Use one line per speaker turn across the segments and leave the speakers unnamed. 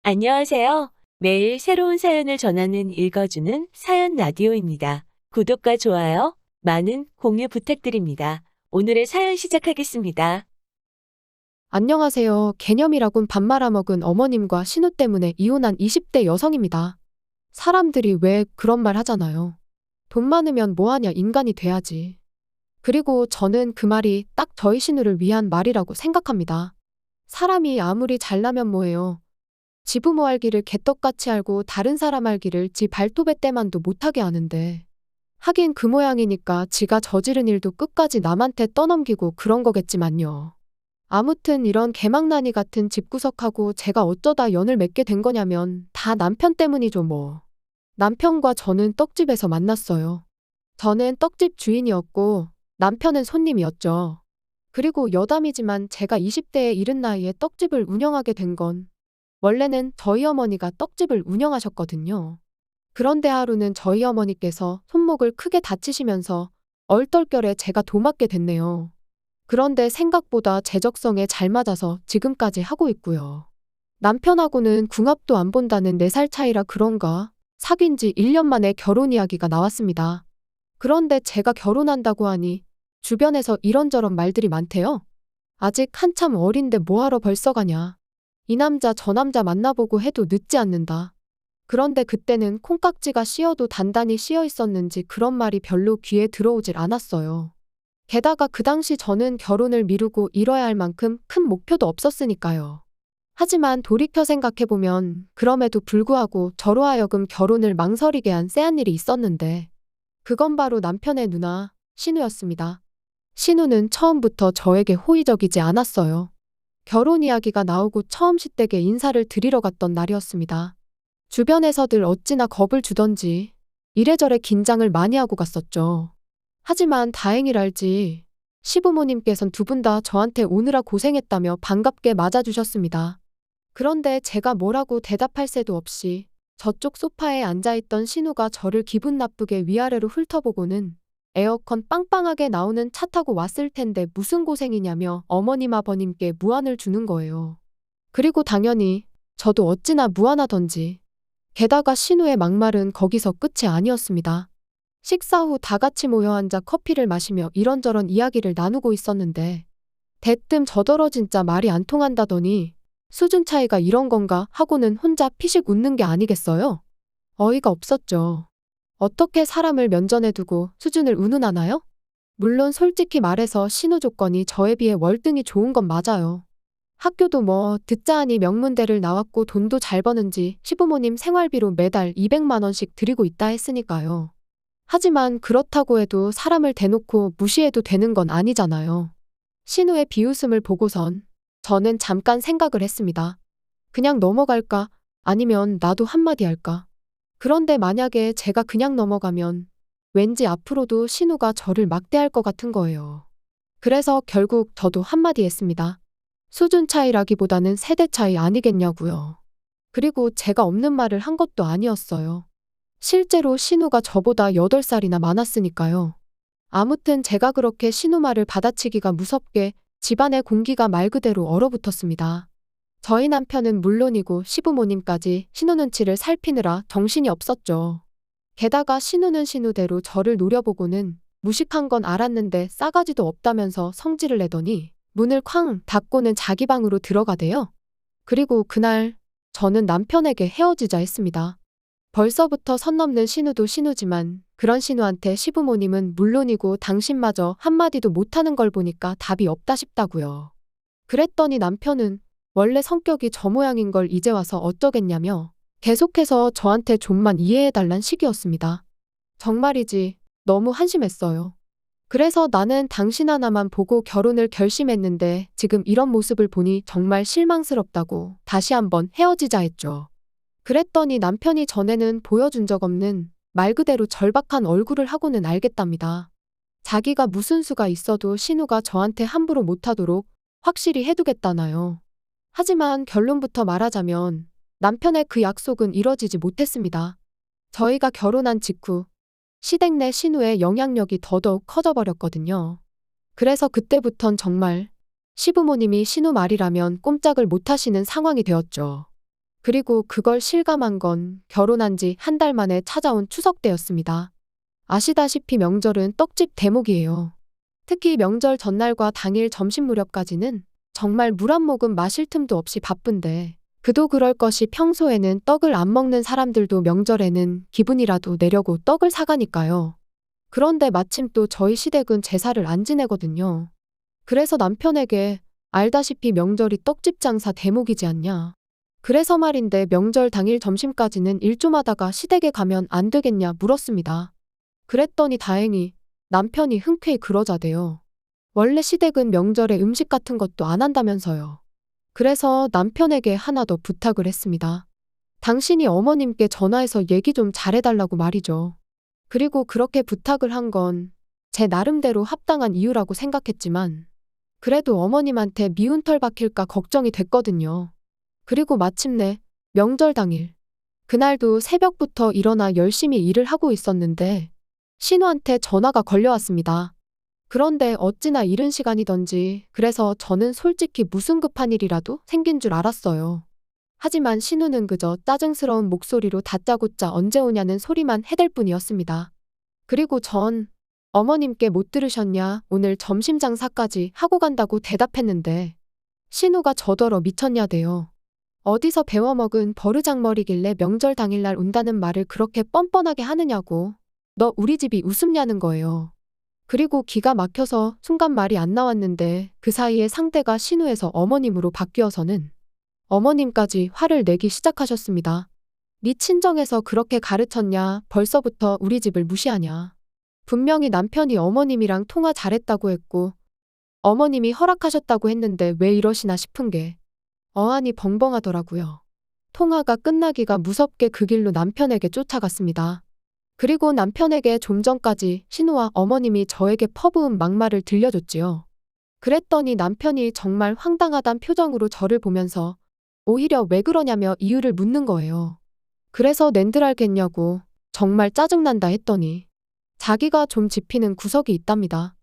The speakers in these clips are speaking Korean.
안녕하세요. 매일 새로운 사연을 전하는 읽어주는 사연 라디오입니다. 구독과 좋아요, 많은 공유 부탁드립니다. 오늘의 사연 시작하겠습니다.
안녕하세요. 개념이라곤 밥 말아먹은 어머님과 신우 때문에 이혼한 20대 여성입니다. 사람들이 왜 그런 말 하잖아요. 돈 많으면 뭐하냐 인간이 돼야지. 그리고 저는 그 말이 딱 저희 신우를 위한 말이라고 생각합니다. 사람이 아무리 잘나면 뭐해요. 지 부모 알기를 개떡같이 알고 다른 사람 알기를 지 발톱의 때만도 못하게 하는데. 하긴 그 모양이니까 지가 저지른 일도 끝까지 남한테 떠넘기고 그런 거겠지만요. 아무튼 이런 개망나니 같은 집구석하고 제가 어쩌다 연을 맺게 된 거냐면 다 남편 때문이죠 뭐. 남편과 저는 떡집에서 만났어요. 저는 떡집 주인이었고 남편은 손님이었죠. 그리고 여담이지만 제가 20대에 이른 나이에 떡집을 운영하게 된 건 원래는 저희 어머니가 떡집을 운영하셨거든요. 그런데 하루는 저희 어머니께서 손목을 크게 다치시면서 얼떨결에 제가 도맡게 됐네요. 그런데 생각보다 제 적성에 잘 맞아서 지금까지 하고 있고요. 남편하고는 궁합도 안 본다는 4살 차이라 그런가 사귄 지 1년 만에 결혼 이야기가 나왔습니다. 그런데 제가 결혼한다고 하니 주변에서 이런저런 말들이 많대요. 아직 한참 어린데 뭐하러 벌써 가냐. 이 남자 저 남자 만나보고 해도 늦지 않는다. 그런데 그때는 콩깍지가 씌어도 단단히 씌어 있었는지 그런 말이 별로 귀에 들어오질 않았어요. 게다가 그 당시 저는 결혼을 미루고 이뤄야 할 만큼 큰 목표도 없었으니까요. 하지만 돌이켜 생각해보면 그럼에도 불구하고 저로 하여금 결혼을 망설이게 한 쎄한 일이 있었는데 그건 바로 남편의 누나, 신우였습니다. 신우는 처음부터 저에게 호의적이지 않았어요. 결혼 이야기가 나오고 처음 시댁에 인사를 드리러 갔던 날이었습니다. 주변에서들 어찌나 겁을 주던지 이래저래 긴장을 많이 하고 갔었죠. 하지만 다행이랄지 시부모님께선 두 분 다 저한테 오느라 고생했다며 반갑게 맞아주셨습니다. 그런데 제가 뭐라고 대답할 새도 없이 저쪽 소파에 앉아있던 신우가 저를 기분 나쁘게 위아래로 훑어보고는 에어컨 빵빵하게 나오는 차 타고 왔을 텐데 무슨 고생이냐며 어머님 아버님께 무안을 주는 거예요. 그리고 당연히 저도 어찌나 무안하던지. 게다가 신우의 막말은 거기서 끝이 아니었습니다. 식사 후 다 같이 모여 앉아 커피를 마시며 이런저런 이야기를 나누고 있었는데 대뜸 저더러 진짜 말이 안 통한다더니 수준 차이가 이런 건가 하고는 혼자 피식 웃는 게 아니겠어요? 어이가 없었죠. 어떻게 사람을 면전에 두고 수준을 운운하나요? 물론 솔직히 말해서 신우 조건이 저에 비해 월등히 좋은 건 맞아요. 학교도 뭐 듣자 하니 명문대를 나왔고 돈도 잘 버는지 시부모님 생활비로 매달 200만 원씩 드리고 있다 했으니까요. 하지만 그렇다고 해도 사람을 대놓고 무시해도 되는 건 아니잖아요. 신우의 비웃음을 보고선 저는 잠깐 생각을 했습니다. 그냥 넘어갈까? 아니면 나도 한마디 할까? 그런데 만약에 제가 그냥 넘어가면 왠지 앞으로도 신우가 저를 막대할 것 같은 거예요. 그래서 결국 저도 한마디 했습니다. 수준 차이라기보다는 세대 차이 아니겠냐고요. 그리고 제가 없는 말을 한 것도 아니었어요. 실제로 신우가 저보다 8살이나 많았으니까요. 아무튼 제가 그렇게 신우 말을 받아치기가 무섭게 집안의 공기가 말 그대로 얼어붙었습니다. 저희 남편은 물론이고 시부모님까지 신우 눈치를 살피느라 정신이 없었죠. 게다가 신우는 신우대로 저를 노려보고는 무식한 건 알았는데 싸가지도 없다면서 성질을 내더니 문을 쾅 닫고는 자기 방으로 들어가대요. 그리고 그날 저는 남편에게 헤어지자 했습니다. 벌써부터 선 넘는 신우도 신우지만 그런 신우한테 시부모님은 물론이고 당신마저 한마디도 못하는 걸 보니까 답이 없다 싶다고요. 그랬더니 남편은 원래 성격이 저 모양인 걸 이제 와서 어쩌겠냐며 계속해서 저한테 좀만 이해해달란 식이었습니다. 정말이지 너무 한심했어요. 그래서 나는 당신 하나만 보고 결혼을 결심했는데 지금 이런 모습을 보니 정말 실망스럽다고 다시 한번 헤어지자 했죠. 그랬더니 남편이 전에는 보여준 적 없는 말 그대로 절박한 얼굴을 하고는 알겠답니다. 자기가 무슨 수가 있어도 신우가 저한테 함부로 못하도록 확실히 해두겠다나요. 하지만 결론부터 말하자면 남편의 그 약속은 이뤄지지 못했습니다. 저희가 결혼한 직후 시댁 내 신우의 영향력이 더더욱 커져버렸거든요. 그래서 그때부턴 정말 시부모님이 신우 말이라면 꼼짝을 못하시는 상황이 되었죠. 그리고 그걸 실감한 건 결혼한 지 한 달 만에 찾아온 추석 때였습니다. 아시다시피 명절은 떡집 대목이에요. 특히 명절 전날과 당일 점심 무렵까지는 정말 물 한 모금 마실 틈도 없이 바쁜데 그도 그럴 것이 평소에는 떡을 안 먹는 사람들도 명절에는 기분이라도 내려고 떡을 사가니까요. 그런데 마침 또 저희 시댁은 제사를 안 지내거든요. 그래서 남편에게 알다시피 명절이 떡집 장사 대목이지 않냐. 그래서 말인데 명절 당일 점심까지는 일 좀 하다가 시댁에 가면 안 되겠냐 물었습니다. 그랬더니 다행히 남편이 흔쾌히 그러자대요. 원래 시댁은 명절에 음식 같은 것도 안 한다면서요. 그래서 남편에게 하나 더 부탁을 했습니다. 당신이 어머님께 전화해서 얘기 좀 잘해달라고 말이죠. 그리고 그렇게 부탁을 한 건 제 나름대로 합당한 이유라고 생각했지만 그래도 어머님한테 미운 털 박힐까 걱정이 됐거든요. 그리고 마침내 명절 당일 그날도 새벽부터 일어나 열심히 일을 하고 있었는데 신우한테 전화가 걸려왔습니다. 그런데 어찌나 이른 시간이던지 그래서 저는 솔직히 무슨 급한 일이라도 생긴 줄 알았어요. 하지만 신우는 그저 짜증스러운 목소리로 다짜고짜 언제 오냐는 소리만 해댈 뿐이었습니다. 그리고 전 어머님께 못 들으셨냐 오늘 점심 장사까지 하고 간다고 대답했는데 신우가 저더러 미쳤냐대요. 어디서 배워먹은 버르장머리길래 명절 당일날 온다는 말을 그렇게 뻔뻔하게 하느냐고. 너 우리 집이 우습냐는 거예요. 그리고 기가 막혀서 순간 말이 안 나왔는데 그 사이에 상대가 신우에서 어머님으로 바뀌어서는 어머님까지 화를 내기 시작하셨습니다. 네 친정에서 그렇게 가르쳤냐 벌써부터 우리 집을 무시하냐. 분명히 남편이 어머님이랑 통화 잘했다고 했고 어머님이 허락하셨다고 했는데 왜 이러시나 싶은 게 어안이 벙벙하더라고요. 통화가 끝나기가 무섭게 그 길로 남편에게 쫓아갔습니다. 그리고 남편에게 좀 전까지 신우와 어머님이 저에게 퍼부은 막말을 들려줬지요. 그랬더니 남편이 정말 황당하단 표정으로 저를 보면서 오히려 왜 그러냐며 이유를 묻는 거예요. 그래서 낸들 알겠냐고 정말 짜증난다 했더니 자기가 좀 짚히는 구석이 있답니다.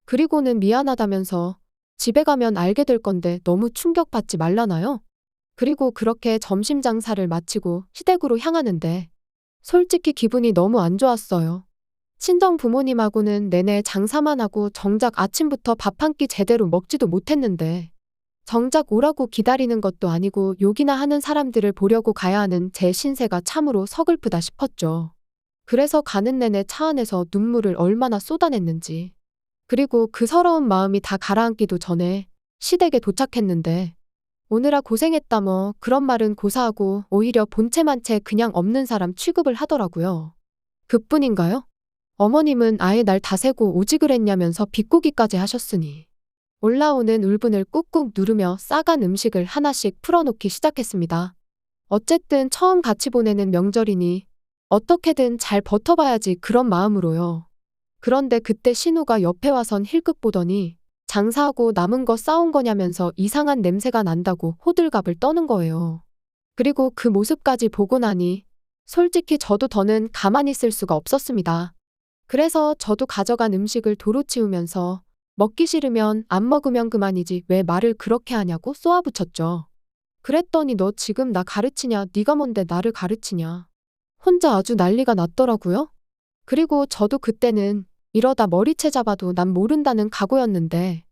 그리고는 미안하다면서 집에 가면 알게 될 건데 너무 충격받지 말라나요? 그리고 그렇게 점심 장사를 마치고 시댁으로 향하는데 솔직히 기분이 너무 안 좋았어요. 친정 부모님하고는 내내 장사만 하고 정작 아침부터 밥 한 끼 제대로 먹지도 못했는데 정작 오라고 기다리는 것도 아니고 욕이나 하는 사람들을 보려고 가야 하는 제 신세가 참으로 서글프다 싶었죠. 그래서 가는 내내 차 안에서 눈물을 얼마나 쏟아냈는지. 그리고 그 서러운 마음이 다 가라앉기도 전에 시댁에 도착했는데 오느라 고생했다 뭐 그런 말은 고사하고 오히려 본체만 채 그냥 없는 사람 취급을 하더라고요. 그뿐인가요? 어머님은 아예 날 다세고 오지 그랬냐면서 비꼬기까지 하셨으니 올라오는 울분을 꾹꾹 누르며 싸간 음식을 하나씩 풀어놓기 시작했습니다. 어쨌든 처음 같이 보내는 명절이니 어떻게든 잘 버텨봐야지 그런 마음으로요. 그런데 그때 신우가 옆에 와선 힐끗 보더니 장사하고 남은 거 싸온 거냐면서 이상한 냄새가 난다고 호들갑을 떠는 거예요. 그리고 그 모습까지 보고 나니 솔직히 저도 더는 가만히 있을 수가 없었습니다. 그래서 저도 가져간 음식을 도로 치우면서 먹기 싫으면 안 먹으면 그만이지 왜 말을 그렇게 하냐고 쏘아붙였죠. 그랬더니 너 지금 나 가르치냐 네가 뭔데 나를 가르치냐. 혼자 아주 난리가 났더라고요. 그리고 저도 그때는 이러다 머리채 잡아도 난 모른다는 각오였는데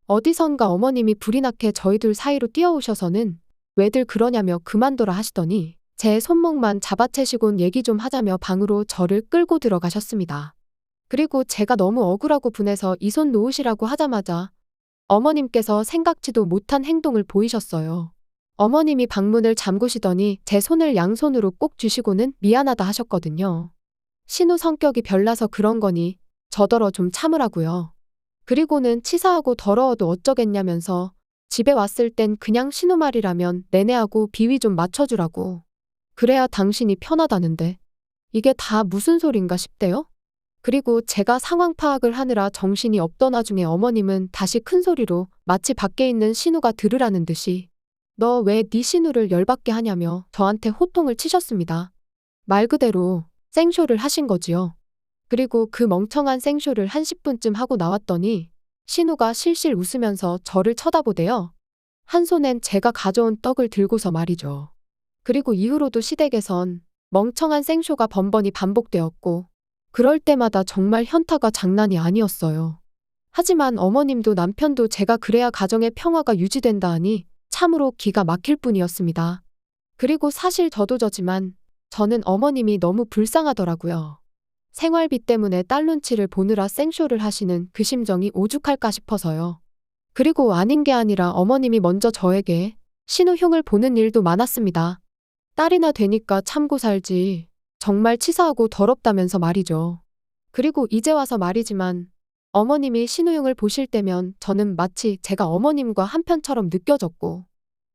어디선가 어머님이 불이 나게 저희들 사이로 뛰어오셔서는 왜들 그러냐며 그만둬라 하시더니 제 손목만 잡아채시곤 얘기 좀 하자며 방으로 저를 끌고 들어가셨습니다. 그리고 제가 너무 억울하고 분해서 이 손 놓으시라고 하자마자 어머님께서 생각지도 못한 행동을 보이셨어요. 어머님이 방문을 잠그시더니 제 손을 양손으로 꼭 쥐시고는 미안하다 하셨거든요. 신우 성격이 별나서 그런 거니 저더러 좀 참으라고요. 그리고는 치사하고 더러워도 어쩌겠냐면서 집에 왔을 땐 그냥 신우 말이라면 내내하고 비위 좀 맞춰주라고. 그래야 당신이 편하다는데 이게 다 무슨 소린가 싶대요. 그리고 제가 상황 파악을 하느라 정신이 없던 와중에 어머님은 다시 큰 소리로 마치 밖에 있는 신우가 들으라는 듯이 너 왜 네 신우를 열받게 하냐며 저한테 호통을 치셨습니다. 말 그대로 생쇼를 하신 거지요. 그리고 그 멍청한 생쇼를 한 10분쯤 하고 나왔더니 신우가 실실 웃으면서 저를 쳐다보대요. 한 손엔 제가 가져온 떡을 들고서 말이죠. 그리고 이후로도 시댁에선 멍청한 생쇼가 번번이 반복되었고, 그럴 때마다 정말 현타가 장난이 아니었어요. 하지만 어머님도 남편도 제가 그래야 가정의 평화가 유지된다 하니 참으로 기가 막힐 뿐이었습니다. 그리고 사실 저도 저지만 저는 어머님이 너무 불쌍하더라고요. 생활비 때문에 딸 눈치를 보느라 생쇼를 하시는 그 심정이 오죽할까 싶어서요. 그리고 아닌 게 아니라 어머님이 먼저 저에게 신우흉을 보는 일도 많았습니다. 딸이나 되니까 참고 살지. 정말 치사하고 더럽다면서 말이죠. 그리고 이제 와서 말이지만 어머님이 신우흉을 보실 때면 저는 마치 제가 어머님과 한편처럼 느껴졌고,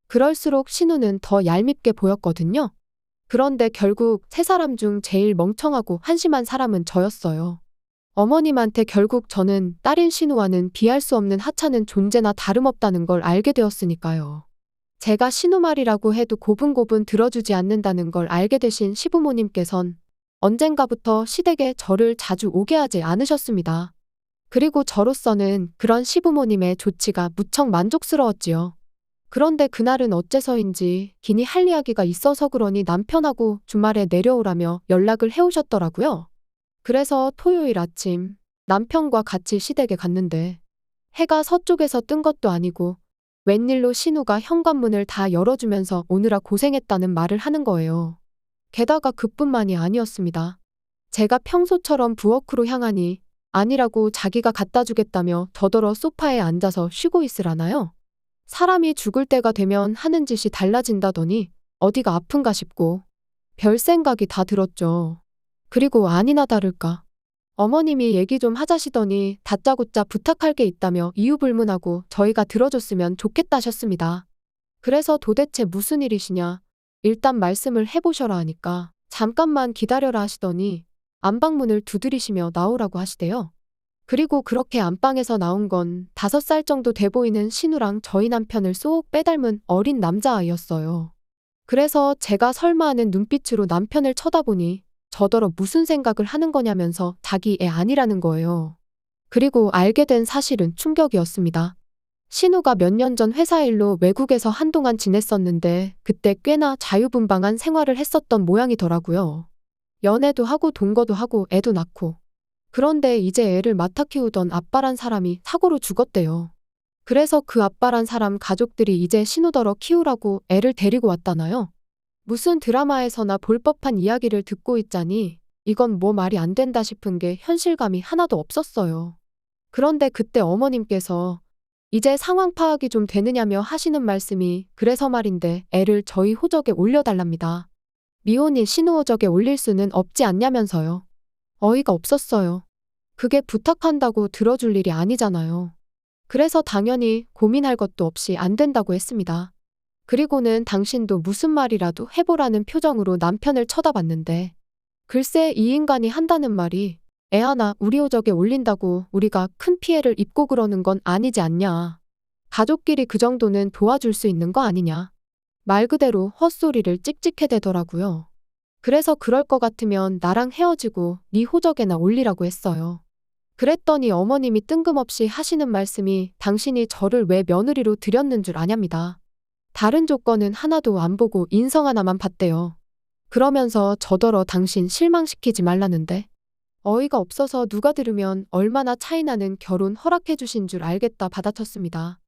그럴수록 신우는 더 얄밉게 보였거든요. 그런데 결국 세 사람 중 제일 멍청하고 한심한 사람은 저였어요. 어머님한테 결국 저는 딸인 신우와는 비할 수 없는 하찮은 존재나 다름없다는 걸 알게 되었으니까요. 제가 신우 말이라고 해도 고분고분 들어주지 않는다는 걸 알게 되신 시부모님께선 언젠가부터 시댁에 저를 자주 오게 하지 않으셨습니다. 그리고 저로서는 그런 시부모님의 조치가 무척 만족스러웠지요. 그런데 그날은 어째서인지 기니 할 이야기가 있어서 그러니 남편하고 주말에 내려오라며 연락을 해오셨더라고요. 그래서 토요일 아침 남편과 같이 시댁에 갔는데 해가 서쪽에서 뜬 것도 아니고 웬일로 신우가 현관문을 다 열어주면서 오느라 고생했다는 말을 하는 거예요. 게다가 그뿐만이 아니었습니다. 제가 평소처럼 부엌으로 향하니 아니라고 자기가 갖다 주겠다며 더더러 소파에 앉아서 쉬고 있으라나요? 사람이 죽을 때가 되면 하는 짓이 달라진다더니 어디가 아픈가 싶고 별 생각이 다 들었죠. 그리고 아니나 다를까. 어머님이 얘기 좀 하자시더니 다짜고짜 부탁할 게 있다며 이유불문하고 저희가 들어줬으면 좋겠다셨습니다. 그래서 도대체 무슨 일이시냐? 일단 말씀을 해보셔라 하니까 잠깐만 기다려라 하시더니 안방문을 두드리시며 나오라고 하시대요. 그리고 그렇게 안방에서 나온 건 5살 정도 돼 보이는 신우랑 저희 남편을 쏙 빼닮은 어린 남자아이였어요. 그래서 제가 설마 하는 눈빛으로 남편을 쳐다보니 저더러 무슨 생각을 하는 거냐면서 자기 애 아니라는 거예요. 그리고 알게 된 사실은 충격이었습니다. 신우가 몇 년 전 회사 일로 외국에서 한동안 지냈었는데 그때 꽤나 자유분방한 생활을 했었던 모양이더라고요. 연애도 하고 동거도 하고 애도 낳고. 그런데 이제 애를 맡아 키우던 아빠란 사람이 사고로 죽었대요. 그래서 그 아빠란 사람 가족들이 이제 신우더러 키우라고 애를 데리고 왔다나요? 무슨 드라마에서나 볼 법한 이야기를 듣고 있자니 이건 뭐 말이 안 된다 싶은 게 현실감이 하나도 없었어요. 그런데 그때 어머님께서 이제 상황 파악이 좀 되느냐며 하시는 말씀이 그래서 말인데 애를 저희 호적에 올려달랍니다. 미혼인 신우 호적에 올릴 수는 없지 않냐면서요. 어이가 없었어요. 그게 부탁한다고 들어줄 일이 아니잖아요. 그래서 당연히 고민할 것도 없이 안 된다고 했습니다. 그리고는 당신도 무슨 말이라도 해보라는 표정으로 남편을 쳐다봤는데 글쎄 이 인간이 한다는 말이 애 하나 우리 호적에 올린다고 우리가 큰 피해를 입고 그러는 건 아니지 않냐. 가족끼리 그 정도는 도와줄 수 있는 거 아니냐. 말 그대로 헛소리를 찍찍해대더라고요. 그래서 그럴 것 같으면 나랑 헤어지고 네 호적에나 올리라고 했어요. 그랬더니 어머님이 뜬금없이 하시는 말씀이 당신이 저를 왜 며느리로 들였는 줄 아냐입니다. 다른 조건은 하나도 안 보고 인성 하나만 봤대요. 그러면서 저더러 당신 실망시키지 말라는데 어이가 없어서 누가 들으면 얼마나 차이나는 결혼 허락해 주신 줄 알겠다 받아쳤습니다.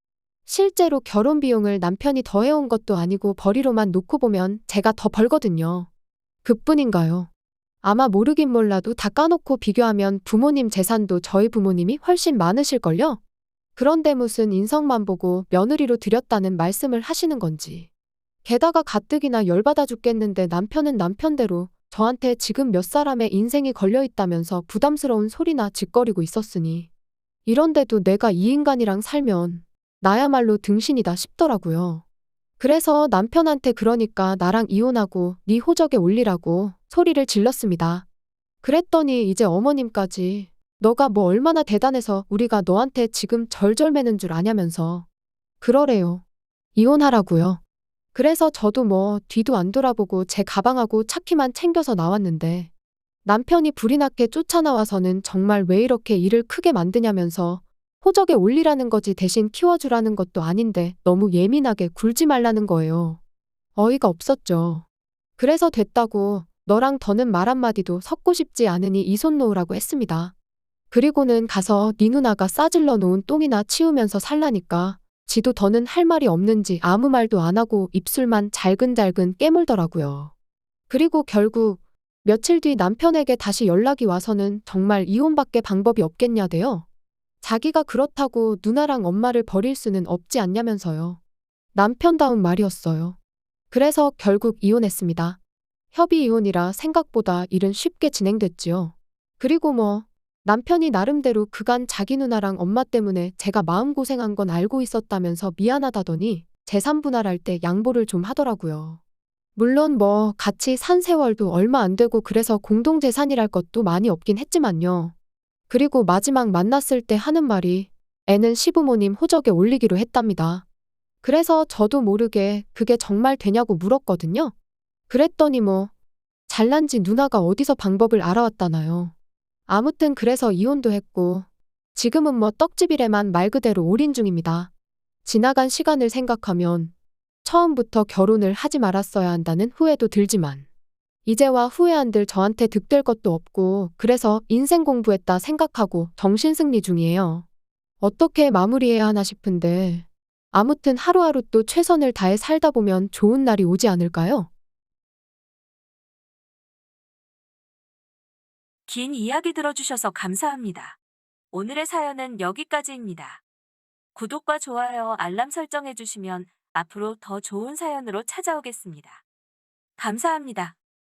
실제로 결혼 비용을 남편이 더해온 것도 아니고 벌이로만 놓고 보면 제가 더 벌거든요. 그뿐인가요? 아마 모르긴 몰라도 다 까놓고 비교하면 부모님 재산도 저희 부모님이 훨씬 많으실걸요? 그런데 무슨 인성만 보고 며느리로 들였다는 말씀을 하시는 건지. 게다가 가뜩이나 열받아 죽겠는데 남편은 남편대로 저한테 지금 몇 사람의 인생이 걸려있다면서 부담스러운 소리나 짓거리고 있었으니 이런데도 내가 이 인간이랑 살면 나야말로 등신이다 싶더라고요. 그래서 남편한테 그러니까 나랑 이혼하고 네 호적에 올리라고 소리를 질렀습니다. 그랬더니 이제 어머님까지 너가 뭐 얼마나 대단해서 우리가 너한테 지금 절절매는 줄 아냐면서 그러래요. 이혼하라고요. 그래서 저도 뭐 뒤도 안 돌아보고 제 가방하고 차키만 챙겨서 나왔는데 남편이 불이 나게 쫓아나와서는 정말 왜 이렇게 일을 크게 만드냐면서 호적에 올리라는 거지 대신 키워주라는 것도 아닌데 너무 예민하게 굴지 말라는 거예요. 어이가 없었죠. 그래서 됐다고 너랑 더는 말 한마디도 섞고 싶지 않으니 이 손 놓으라고 했습니다. 그리고는 가서 네 누나가 싸질러 놓은 똥이나 치우면서 살라니까 지도 더는 할 말이 없는지 아무 말도 안 하고 입술만 잘근잘근 깨물더라고요. 그리고 결국 며칠 뒤 남편에게 다시 연락이 와서는 정말 이혼밖에 방법이 없겠냐대요. 자기가 그렇다고 누나랑 엄마를 버릴 수는 없지 않냐면서요. 남편다운 말이었어요. 그래서 결국 이혼했습니다. 협의 이혼이라 생각보다 일은 쉽게 진행됐지요. 그리고 남편이 나름대로 그간 자기 누나랑 엄마 때문에 제가 마음고생한 건 알고 있었다면서 미안하다더니 재산 분할할 때 양보를 좀 하더라고요. 물론 같이 산 세월도 얼마 안 되고 그래서 공동재산이랄 것도 많이 없긴 했지만요. 그리고 마지막 만났을 때 하는 말이 애는 시부모님 호적에 올리기로 했답니다. 그래서 저도 모르게 그게 정말 되냐고 물었거든요. 그랬더니 잘난지 누나가 어디서 방법을 알아왔다나요. 아무튼 그래서 이혼도 했고 지금은 떡집이래만 말 그대로 올인 중입니다. 지나간 시간을 생각하면 처음부터 결혼을 하지 말았어야 한다는 후회도 들지만 이제와 후회한들 저한테 득될 것도 없고 그래서 인생 공부했다 생각하고 정신승리 중이에요. 어떻게 마무리해야 하나 싶은데 아무튼 하루하루 또 최선을 다해 살다 보면 좋은 날이 오지 않을까요?
긴 이야기 들어주셔서 감사합니다. 오늘의 사연은 여기까지입니다. 구독과 좋아요, 알람 설정해주시면 앞으로 더 좋은 사연으로 찾아오겠습니다. 감사합니다.